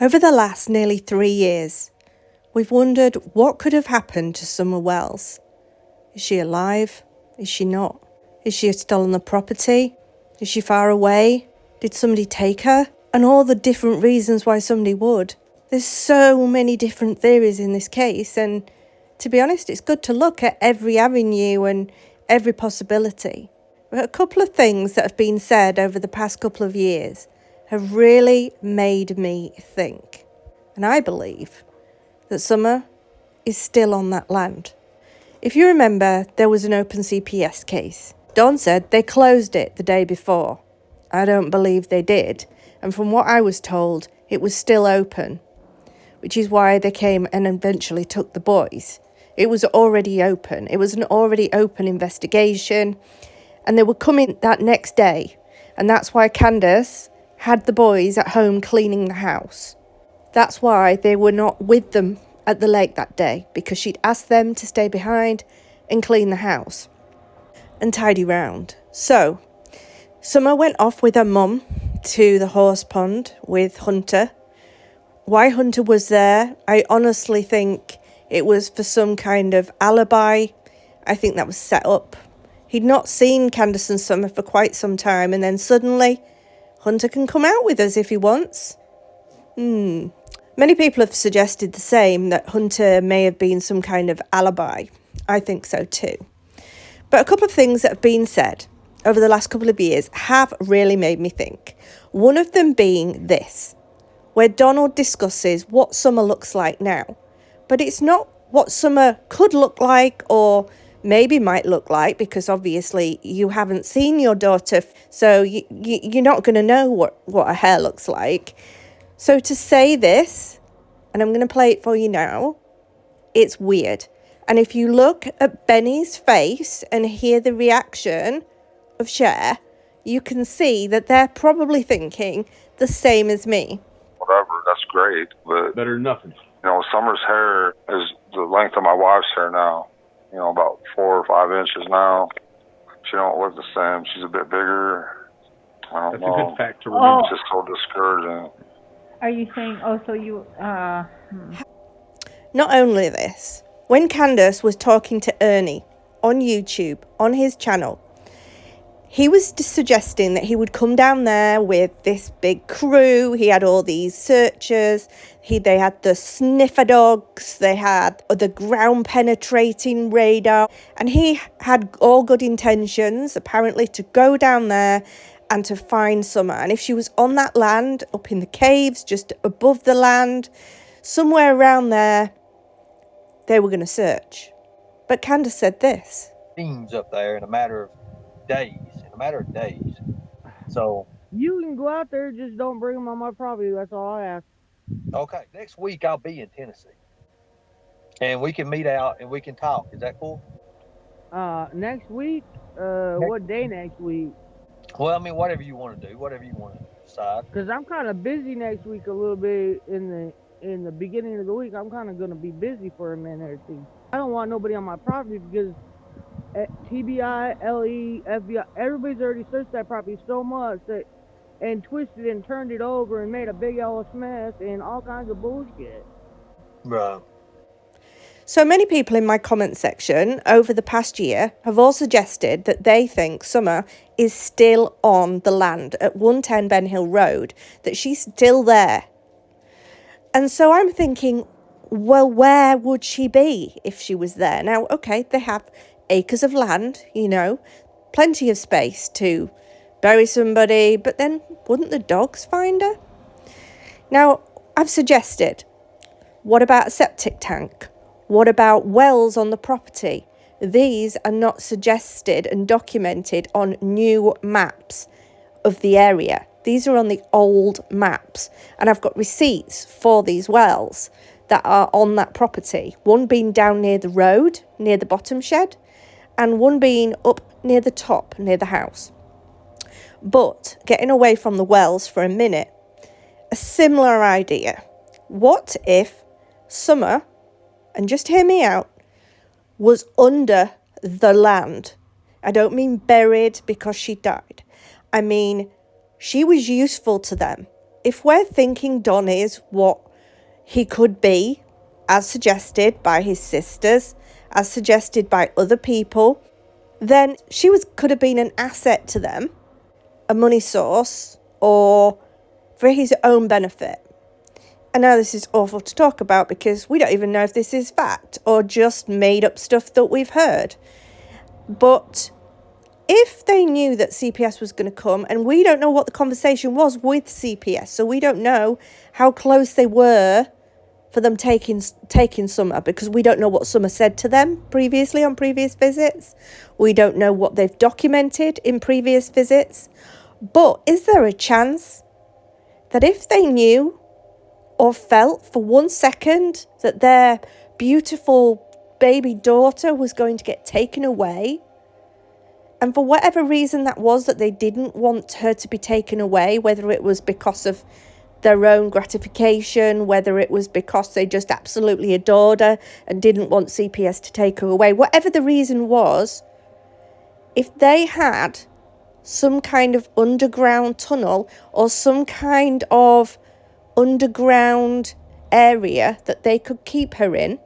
Over the last nearly 3 years, we've wondered what could have happened to Summer Wells. Is she alive? Is she not? Is she still on the property? Is she far away? Did somebody take her? And all the different reasons why somebody would. There's so many different theories in this case, and to be honest, it's good to look at every avenue and every possibility. But a couple of things that have been said over the past couple of years have really made me think. And I believe that Summer is still on that land. If you remember, there was an open CPS case. Don said they closed it the day before. I don't believe they did. And from what I was told, it was still open, which is why they came and eventually took the boys. It was already open. It was an already open investigation, and they were coming that next day. And that's why Candace had the boys at home cleaning the house. That's why they were not with them at the lake that day, because she'd asked them to stay behind and clean the house and tidy round. So Summer went off with her mum to the horse pond with Hunter. Why Hunter was there, I honestly think it was for some kind of alibi. I think that was set up. He'd not seen Candace and Summer for quite some time, and then suddenly Hunter can come out with us if he wants. Many people have suggested the same, that Hunter may have been some kind of alibi. I think so too. But a couple of things that have been said over the last couple of years have really made me think. One of them being this, where Donald discusses what Summer looks like now. But it's not what Summer could look like or maybe might look like, because obviously you haven't seen your daughter, so you're not going to know what her hair looks like. So to say this, and I'm going to play it for you now, it's weird. And if you look at Benny's face and hear the reaction of Cher, you can see that they're probably thinking the same as me. Whatever, that's great, but better than nothing. Summer's hair is the length of my wife's hair now. About 4 or 5 inches now. She don't look the same. She's a bit bigger. I don't know. That's a good fact to remember. It's just so discouraging. Are you saying, so you, Not only this, when Candace was talking to Ernie on YouTube, on his channel, he was suggesting that he would come down there with this big crew. He had all these searchers. They had the sniffer dogs. They had the ground penetrating radar. And he had all good intentions, apparently, to go down there and to find Summer. And if she was on that land, up in the caves, just above the land, somewhere around there, they were going to search. But Candace said this. Teams up there in a matter of days. So you can go out there, just don't bring them on my property. That's all I ask. Okay, next week I'll be in Tennessee, and we can meet out and we can talk. Is that cool? Next week? What day next week? Well, whatever you want to do, whatever you want to decide. Because I'm kind of busy next week a little bit in the beginning of the week. I'm kind of going to be busy for a minute or two. I don't want nobody on my property because TBI, LE, FBI, everybody's already searched that property so much and twisted and turned it over and made a big ass mess and all kinds of bullshit. Right. So many people in my comment section over the past year have all suggested that they think Summer is still on the land at 110 Ben Hill Road, that she's still there. And so I'm thinking, well, where would she be if she was there? Now, okay, they have acres of land, plenty of space to bury somebody, but then wouldn't the dogs find her? Now, I've suggested, what about a septic tank? What about wells on the property? These are not suggested and documented on new maps of the area. These are on the old maps, and I've got receipts for these wells that are on that property. One being down near the road, near the bottom shed, and one being up near the top, near the house. But getting away from the wells for a minute, a similar idea. What if Summer, and just hear me out, was under the land? I don't mean buried because she died. I mean, she was useful to them. if we're thinking Don is what he could be, as suggested by his sisters, as suggested by other people, then she could have been an asset to them, a money source, or for his own benefit. I know this is awful to talk about because we don't even know if this is fact or just made up stuff that we've heard. But if they knew that CPS was going to come, and we don't know what the conversation was with CPS, so we don't know how close they were for them taking Summer, because we don't know what Summer said to them previously on previous visits. We don't know what they've documented in previous visits. But is there a chance that if they knew or felt for 1 second that their beautiful baby daughter was going to get taken away, and for whatever reason that was, that they didn't want her to be taken away, whether it was because of their own gratification, whether it was because they just absolutely adored her and didn't want CPS to take her away, whatever the reason was, if they had some kind of underground tunnel or some kind of underground area that they could keep her in,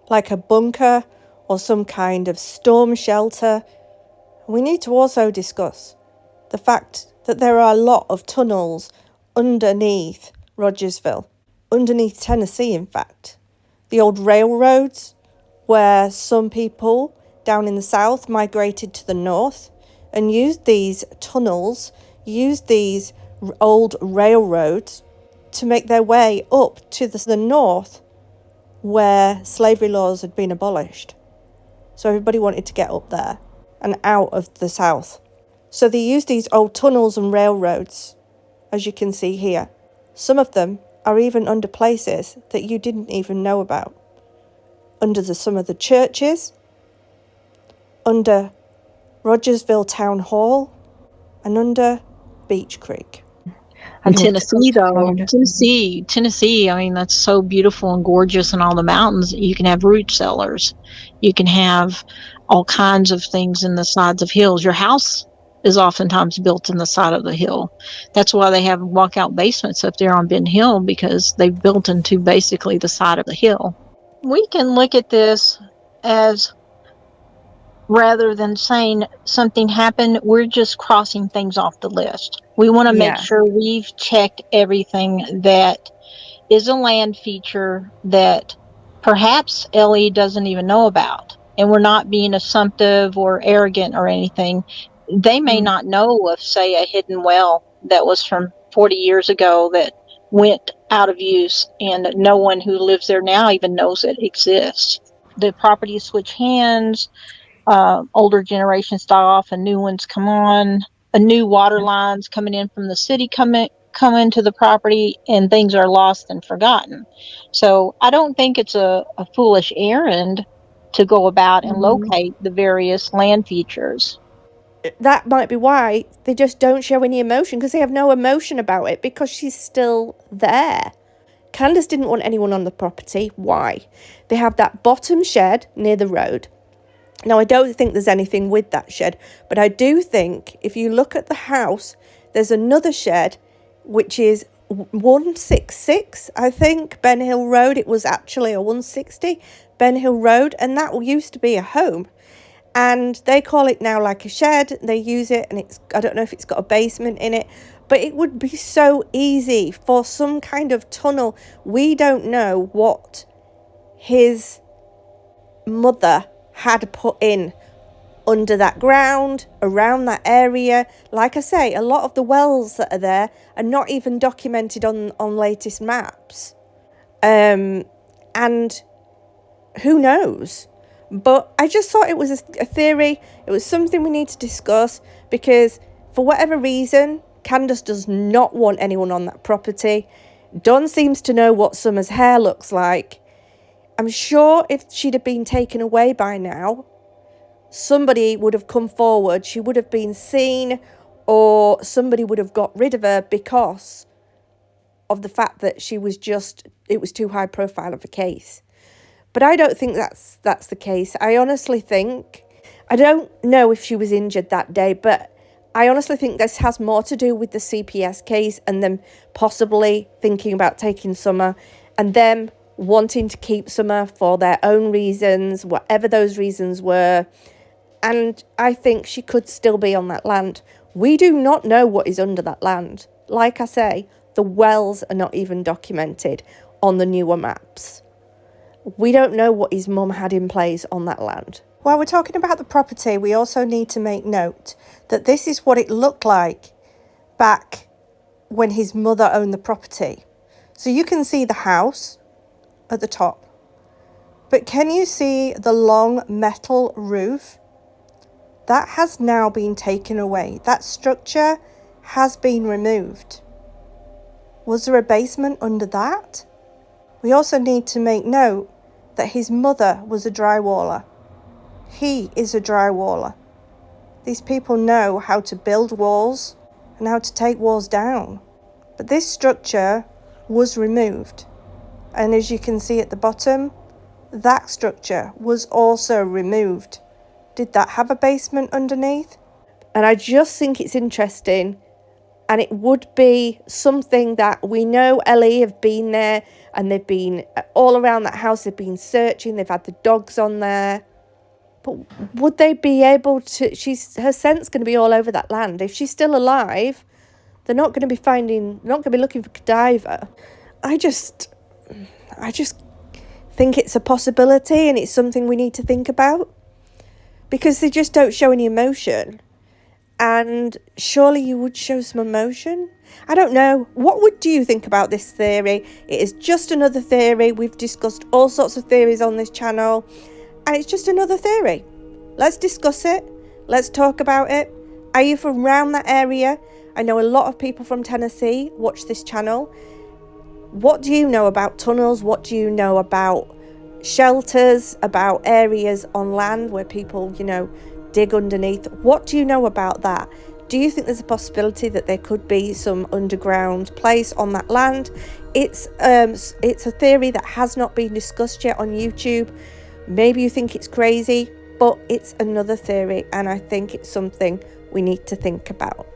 like a bunker or some kind of storm shelter. We need to also discuss the fact that there are a lot of tunnels underneath Rogersville, underneath Tennessee, in fact. The old railroads where some people down in the south migrated to the north and used these tunnels, used these old railroads to make their way up to the north where slavery laws had been abolished. So everybody wanted to get up there and out of the south. So they used these old tunnels and railroads, as you can see here. Some of them are even under places that you didn't even know about. Under some of the churches, under Rogersville Town Hall, and under Beech Creek. And Tennessee, though, Tennessee, I mean, that's so beautiful and gorgeous, and all the mountains. You can have root cellars. You can have all kinds of things in the sides of hills. Your house is oftentimes built in the side of the hill. That's why they have walkout basements up there on Ben Hill, because they've built into basically the side of the hill. We can look at this as, rather than saying something happened, we're just crossing things off the list. We want to make sure we've checked everything that is a land feature that perhaps Ellie doesn't even know about. And we're not being assumptive or arrogant or anything. They may not know of, say, a hidden well that was from 40 years ago that went out of use, and no one who lives there now even knows it exists. The properties switch hands. Older generations die off and new ones come on. A new water lines coming in from the city come into the property, and things are lost and forgotten. So I don't think it's a foolish errand to go about and locate the various land features. That might be why they just don't show any emotion, because they have no emotion about it, because she's still there. Candace didn't want anyone on the property. Why? They have that bottom shed near the road. Now, I don't think there's anything with that shed, but I do think if you look at the house, there's another shed, which is 166, I think, Ben Hill Road. It was actually a 160 Ben Hill Road, and that used to be a home. And they call it now like a shed. They use it, and I don't know if it's got a basement in it, but it would be so easy for some kind of tunnel. We don't know what his mother had put in under that ground, around that area. Like I say, a lot of the wells that are there are not even documented on latest maps. And who knows? But I just thought it was a theory. It was something we need to discuss, because for whatever reason, Candace does not want anyone on that property. Don seems to know what Summer's hair looks like. I'm sure if she'd have been taken away by now, somebody would have come forward. She would have been seen, or somebody would have got rid of her because of the fact that it was too high profile of a case. But I don't think that's the case. I honestly think, I don't know if she was injured that day, but I honestly think this has more to do with the CPS case and them possibly thinking about taking Summer and them wanting to keep Summer for their own reasons, whatever those reasons were. And I think she could still be on that land. We do not know what is under that land. Like I say, the wells are not even documented on the newer maps. We don't know what his mum had in place on that land. While we're talking about the property, we also need to make note that this is what it looked like back when his mother owned the property. So you can see the house at the top. But can you see the long metal roof? That has now been taken away. That structure has been removed. Was there a basement under that? We also need to make note that his mother was a drywaller. He is a drywaller. These people know how to build walls and how to take walls down. But this structure was removed. And as you can see at the bottom, that structure was also removed. Did that have a basement underneath? And I just think it's interesting, and it would be something that we know Ellie have been there, and they've been all around that house, they've been searching, they've had the dogs on there. But would they be able to, her scent's going to be all over that land. If she's still alive, they're not going to be looking for cadaver. I just think it's a possibility, and it's something we need to think about. Because they just don't show any emotion. And surely you would show some emotion? I don't know. What would you think about this theory? It is just another theory. We've discussed all sorts of theories on this channel. And it's just another theory. Let's discuss it. Let's talk about it. Are you from around that area? I know a lot of people from Tennessee watch this channel. What do you know about tunnels? What do you know about shelters, about areas on land where people, dig underneath? What do you know about that? Do you think there's a possibility that there could be some underground place on that land? It's a theory that has not been discussed yet on YouTube. Maybe you think it's crazy, but it's another theory, and I think it's something we need to think about.